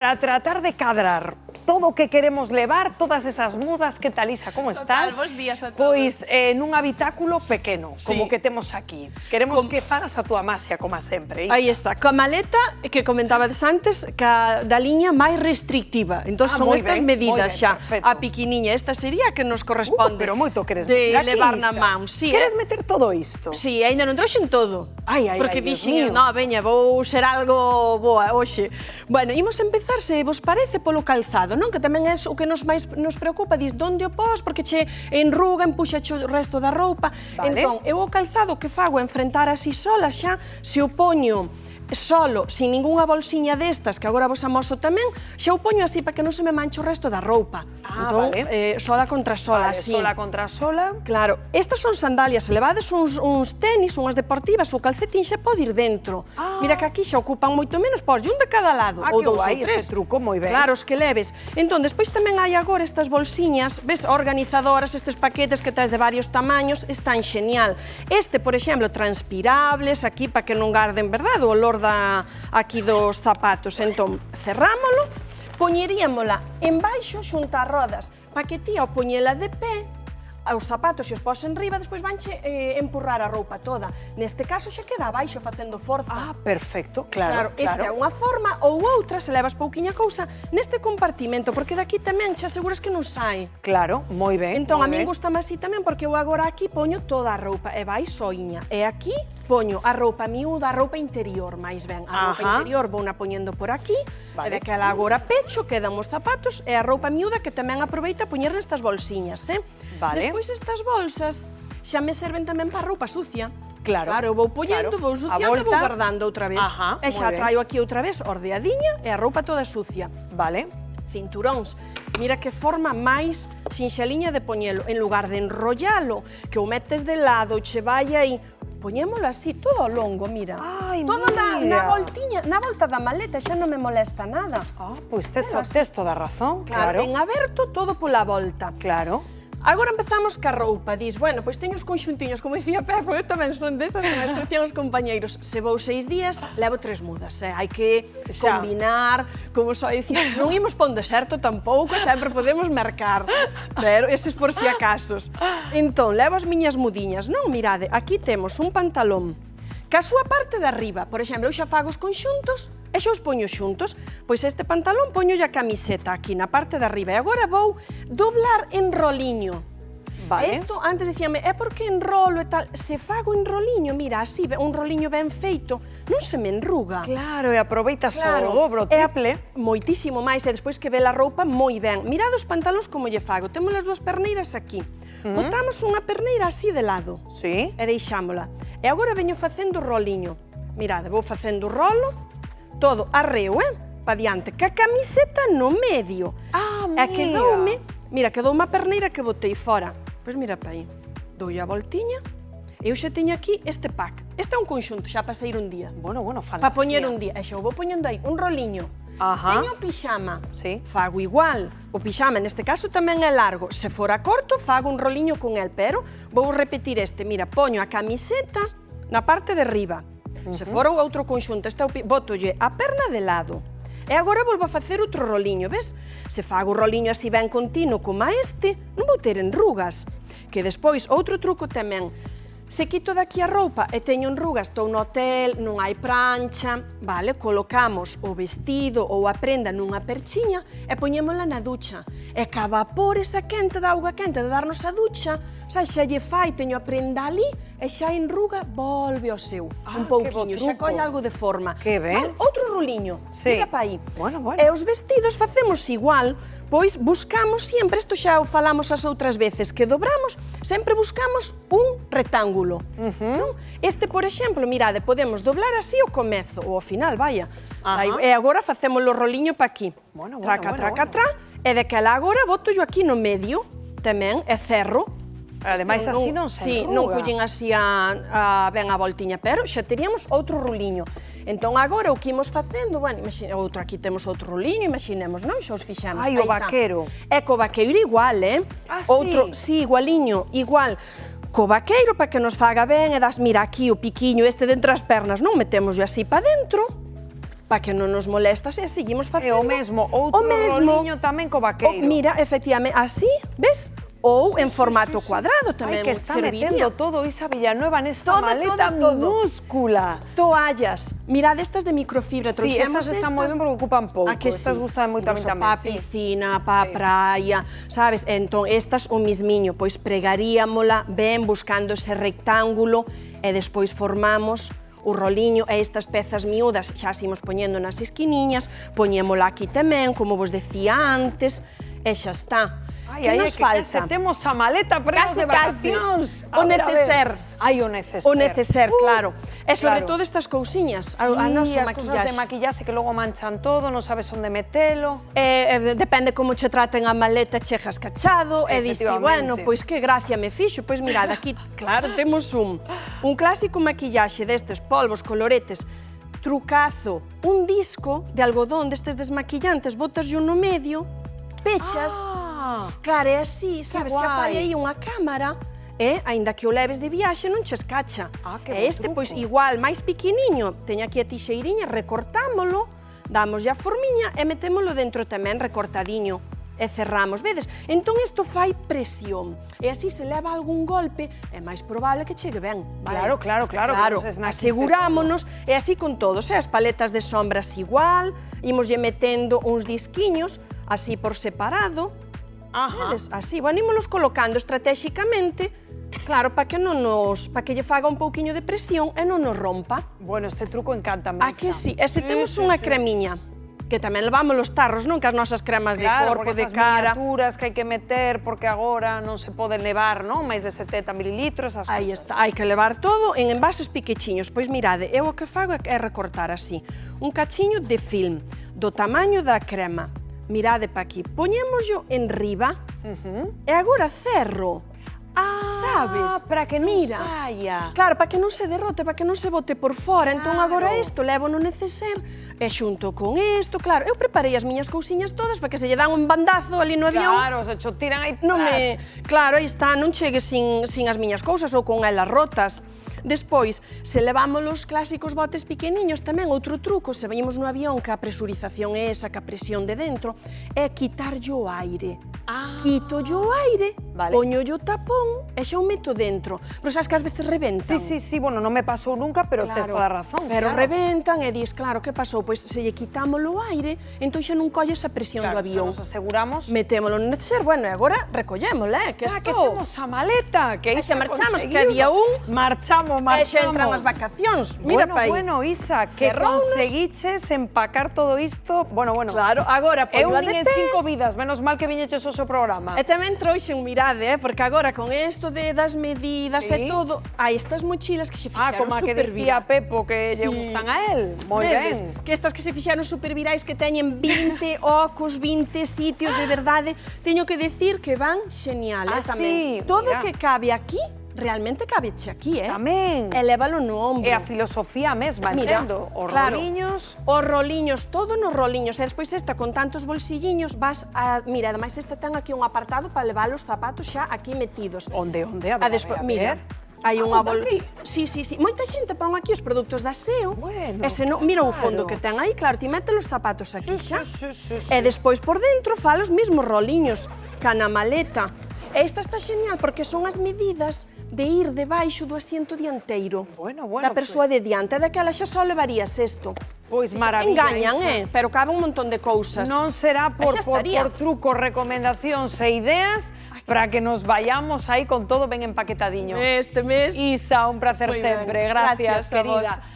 Para tratar de cadrar todo o que queremos levar, todas esas mudas, que tal, Isa, como estás? Bos días a todos. Pois nun habitáculo pequeno, como que temos aquí. Queremos que fagas a túa masia, como sempre, Isa. Aí está, coa maleta que comentabades antes, da liña máis restrictiva. Entón son estas medidas xa. A piquiniña, esta sería a que nos corresponde. Pero moito queres de meter aquí, levar na Isa. man. Sí, Queres meter todo isto? Sí, ainda non trouxen todo. Porque Dios dixen, mío. no, veña, vou ser algo boa hoxe. Bueno, imos empezar, se vos parece, polo calzado, non? Que tamén é o que nos máis nos preocupa, dis, donde o pos, porque che enruga, empuxa o resto da roupa. Entón, eu o calzado que fago é enfrentar así sola xa, se o poño solo, sin ningunha bolsiña destas, que agora vos amoso tamén, xa o poño así para que non se me manche o resto da roupa. Entón, sola contra sola, así. Sola contra sola. Claro, estas son sandalias, se levades uns tenis, unhas deportivas, o calcetín xa pode ir dentro. Mira que aquí xa ocupan moito menos, pos, un de cada lado, ou dous ou tres. Este truco moi ben. Claro, os que leves. Entón, despois tamén hai agora estas bolsiñas, ves, organizadoras, estes paquetes que tes de varios tamaños, están xenial. Este, por exemplo, transpirables, aquí para que non garden, verdade, o olor aquí dos zapatos. Entón, cerrámolo, poñeríamola embaixo xunto ás rodas, para que ti, ao poñela de pé, os zapatos e os pos en riba, despois vanche empurrar a roupa toda. Neste caso xa queda abaixo facendo forza. Perfecto, claro. Esta é unha forma, ou outra, se levas pouquiña cousa, neste compartimento, porque daqui tamén xa aseguras que non sai. Claro, moi ben. Entón, a min gustame así tamén, porque eu agora aquí poño toda a roupa, e vai soiña. E aquí poño a roupa miúda, a roupa interior, máis ben. A roupa interior vou na poñendo por aquí, e daquela agora pecho, quedan os zapatos, e a roupa miúda que tamén aproveita a poñer nestas bolsiñas, Despois estas bolsas xa me serven tamén para roupa sucia. Claro, vou poñendo, vou suciando e vou guardando outra vez. E xa traio aquí outra vez ordeadiña e a roupa toda sucia. Cinturóns. Mira que forma máis sinxeliña de poñelo. En lugar de enrollalo, que o metes de lado, che vai aí, poñémolo así, todo ao longo, mira. Todo na voltiña, na volta da maleta, xa non me molesta nada. Pois tes toda a razón, claro. En aberto, todo pola volta. Claro. Agora empezamos ca roupa, dis, bueno, pois teño os conxuntiños, como dicía Pepo, eu tamén son desas, me desprecian os compañeiros. Se vou 6 días, levo 3 mudas, hai que combinar, como só dicía, non imos pa un deserto tampouco, sempre podemos mercar, pero eses por si acasos. Entón, levo as miñas mudiñas, non? Mirade, aquí temos un pantalón, que a súa parte de arriba, por exemplo, eu xa fago os conxuntos e xa os poño xuntos, pois este pantalón poño a camiseta aquí na parte de arriba e agora vou doblar en roliño. Isto, antes dicíame, é porque enrolo e tal, se fago en roliño, mira, así, un roliño ben feito, non se me enruga. Claro, e aproveitas o dobro triple. Moitísimo máis, e despois que ve a roupa moi ben. Mirad os pantalóns como lle fago, temos as dúas perneiras aquí. Botamos unha perneira así de lado. E deixámola. E agora veño facendo o roliño. Mirade, vou facendo o rolo, todo arreo, pa diante, que a camiseta no medio. E quedoume, mira, quedoume a perneira que botei fora. Pois mira pa aí, dou a voltiña, eu xa teño aquí este pack. Este é un conxunto, xa para sair un día. Bueno, fantasía. Para poñer un día, e xa o vou poñendo aí, un roliño. Teño o pixama, fago igual. O pixama, neste caso, tamén é largo. Se fora corto, fago un roliño con el, pero vou repetir este. Mira, poño a camiseta na parte de riba. Se fora outro conxunto, botolle a perna de lado. E agora volvo a facer outro roliño, ves? Se fago o roliño así ben continuo como a este, non vou ter enrugas. Que despois, outro truco tamén, se quito daqui a roupa e teño enrugas, estou no hotel, non hai prancha, colocamos o vestido ou a prenda nunha perchiña e poñémola na ducha. E ca vapor esa quente da auga quente de darnos a ducha, xa lle fai, teño a prenda ali e xa enruga, volve ao seu. Un pouquiño, xa colle algo de forma. Que ben. Outro roliño, mira pa aí. Bueno. E os vestidos facemos igual, pois buscamos sempre, isto xa o falamos as outras veces, que dobramos, sempre buscamos un retángulo. Este, por exemplo, mirade, podemos doblar así o comezo, ou ao final, vaya. E agora facemos o roliño pa aquí. Traca, e daquela agora boto yo aquí no medio, tamén, e cerro. Ademais, así non se enruga. Sí, non collen así ben a voltiña, pero xa teríamos outro roliño. Entón, agora, o que imos facendo, bueno, aquí temos outro roliño, imaginemos, non? Xa os fixamos. O vaquero. É co vaqueiro igual, Outro, sí, igualiño, igual. Co vaqueiro, para que nos faga ben, e das, mira, aquí o piquiño este dentro as pernas, non? Metemos así para dentro, para que non nos molestas e seguimos facendo. É o mesmo, outro roliño tamén co vaqueiro. Mira, efectivamente, así, ves? Ou en formato cuadrado tamén. Ai, que está metendo todo Isa Villanueva nesta maleta minúscula. Toallas, mirad estas de microfibra. Sí, estas están moi ben porque ocupan pouco. Estas gustan moito a mí tamén. Pa piscina, pa praia, sabes? Entón, estas o mismiño, pois pregaríamola ben buscando ese rectángulo e despois formamos o roliño e estas pezas miúdas xa as imos poñendo nas esquiniñas, poñémola aquí tamén, como vos decía antes, e xa está. Ai, aí é que case temos a maleta para as vacacións. O neceser. Ai, o neceser. O neceser, claro. E sobre todo estas cousiñas, a nosa cousas de maquillaxe que logo manchan todo, non sabes onde metelo. Depende como che traten a maleta, chegas cachado, e diste, bueno, pois que gracia me fixo. Pois mirad, aquí, claro, temos un clásico maquillaxe destes polvos, coloretes, trucazo, un disco de algodón destes desmaquillantes, botas no medio, pechas. Claro, é así, sabes, xa fai aí unha cámara e, aínda que o leves de viaxe, non che escacha. E este, pois, igual, máis piquiniño, teña aquí a tixeiriña, recortámolo, damos a formiña e metémolo dentro tamén recortadiño e cerramos, vedes? Entón isto fai presión e así se leva algún golpe é máis probable que chegue ben, vale? Claro, asegurámonos e así con todos, as paletas de sombras igual, imoslle metendo uns disquiños así por separado. Así, bueno, ímolos colocando estratéxicamente, claro, para que lle faga un pouquiño de presión e non nos rompa. Bueno, este truco encanta, Isa. A que sí? E se temos unha cremiña, que tamén levamos os tarros, non? Que as nosas cremas de corpo, de cara. Claro, porque estas miniaturas que hai que meter, porque agora non se poden levar, non? Máis de 70 mililitros, as cousas. Aí está, hai que levar todo en envases piquechiños. Pois mirade, eu o que fago é recortar así, un cachiño de film, do tamaño da crema. Mirade pa aquí, poñémoslo en riba e agora cerro. Sabes? Para que non saia. Claro, para que non se derrote, para que non se bote por fora. Entón agora isto levo no neceser e xunto con isto, claro, eu preparei as miñas cousiñas todas para que se lle dan un bandazo ali no avión. Claro, se cho tiran aí. Claro, aí está, non chegue sin as miñas cousas ou con elas rotas. Despois, se levamos os clásicos botes pequeniños, tamén outro truco, se veñemos no avión que a presurización é esa, que a presión de dentro, é quitarlle o aire. Quitolle o aire, poñolle o tapón e xa o meto dentro. Pero sabes que ás veces rebentan. Sí, bueno, non me pasou nunca, pero tes toda a razón. Pero rebentan e dis, claro, que pasou? Pois se lle quitámolo o aire, entón xa non colle esa presión do avión. Claro, nos aseguramos. Metémolo no neceser, bueno, e agora recollémosla, que isto... que temos a maleta, que aí xa marchamos, que día marchamos. E xa entran as vacacións. Mira pa aí. Bueno, Isa, que conseguiches empacar todo isto. Bueno. Claro, agora eu nin en 5 vidas, menos mal que viñeches o seu programa. E tamén trouxen, mirade, porque agora con isto das medidas e todo, hai estas mochilas que se fixeron como a que decía Pepo que lle gustan a él. Moi ben. Que estas que se fixeron supervirais que teñen 20 ocos, 20 sitios, de verdade, teño que decir que van xenial, tamén. Todo que cabe aquí, realmente cabeche aquí, Tamén. E lévalo no ombro. E a filosofía mesma, entendo. Os roliños. Os roliños, todo nos roliños. E despois esta con tantos bolsilliños vas a... Mira, ademais esta ten aquí un apartado para levar os zapatos xa aquí metidos. Onde? A ver. Mira, hai unha Sí. Moita xente pon aquí os produtos de aseo. Bueno, mira o fondo que ten aí, claro, ti mete os zapatos aquí xa. E despois por dentro fala os mesmos roliños, ca na maleta. Esta está xenial porque son as medidas de ir debaixo do asiento dianteiro da persoa de diante, daquela xa só levarías isto. Pois maravilla. Engañan, pero cabe un montón de cousas. Non será por trucos, recomendacións e ideas para que nos vayamos aí con todo ben empaquetadiño. Este mes. Isa, un placer sempre. Gracias, querida.